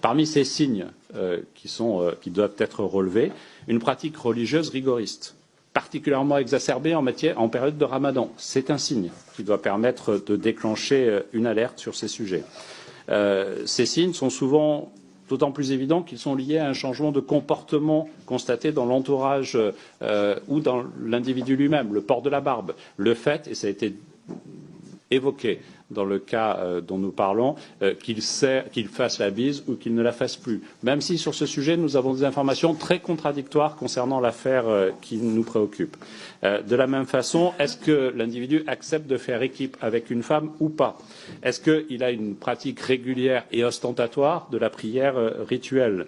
Parmi ces signes qui doivent être relevés, une pratique religieuse rigoriste, particulièrement exacerbée en période de Ramadan. C'est un signe qui doit permettre de déclencher une alerte sur ces sujets. Ces signes sont souvent d'autant plus évidents qu'ils sont liés à un changement de comportement constaté dans l'entourage ou dans l'individu lui-même, le port de la barbe, le fait, et ça a été évoqué dans le cas dont nous parlons, qu'il fasse la bise ou qu'il ne la fasse plus. Même si sur ce sujet, nous avons des informations très contradictoires concernant l'affaire qui nous préoccupe. De la même façon, est-ce que l'individu accepte de faire équipe avec une femme ou pas? Est-ce qu'il a une pratique régulière et ostentatoire de la prière rituelle?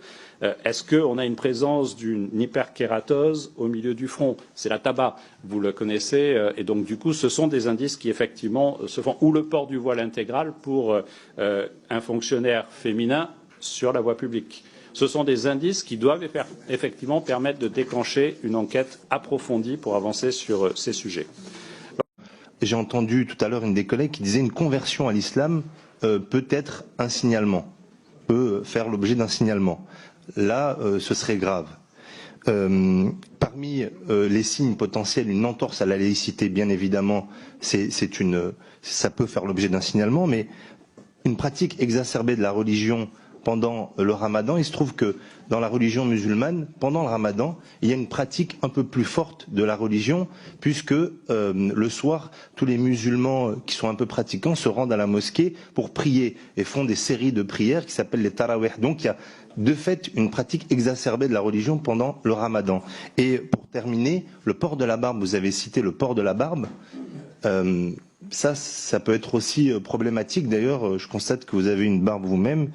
Est-ce qu'on a une présence d'une hyperkératose au milieu du front? C'est la tabac, vous le connaissez, et donc du coup ce sont des indices qui effectivement se font, ou le port du voile intégral pour un fonctionnaire féminin sur la voie publique. Ce sont des indices qui doivent effectivement permettre de déclencher une enquête approfondie pour avancer sur ces sujets. J'ai entendu tout à l'heure une des collègues qui disait une conversion à l'islam peut être un signalement, peut faire l'objet d'un signalement. Là, ce serait grave. Parmi les signes potentiels, une entorse à la laïcité, bien évidemment, ça peut faire l'objet d'un signalement, mais une pratique exacerbée de la religion pendant le ramadan, il se trouve que dans la religion musulmane, pendant le ramadan, il y a une pratique un peu plus forte de la religion, puisque le soir, tous les musulmans qui sont un peu pratiquants se rendent à la mosquée pour prier et font des séries de prières qui s'appellent les tarawih. Donc il y a de fait une pratique exacerbée de la religion pendant le ramadan. Et pour terminer, le port de la barbe, vous avez cité le port de la barbe, ça peut être aussi problématique. D'ailleurs, je constate que vous avez une barbe vous-même.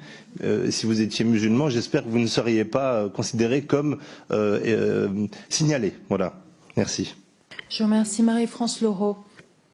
Si vous étiez musulman, j'espère que vous ne seriez pas considéré comme signalé. Voilà. Merci. Je remercie Marie-France Laureau.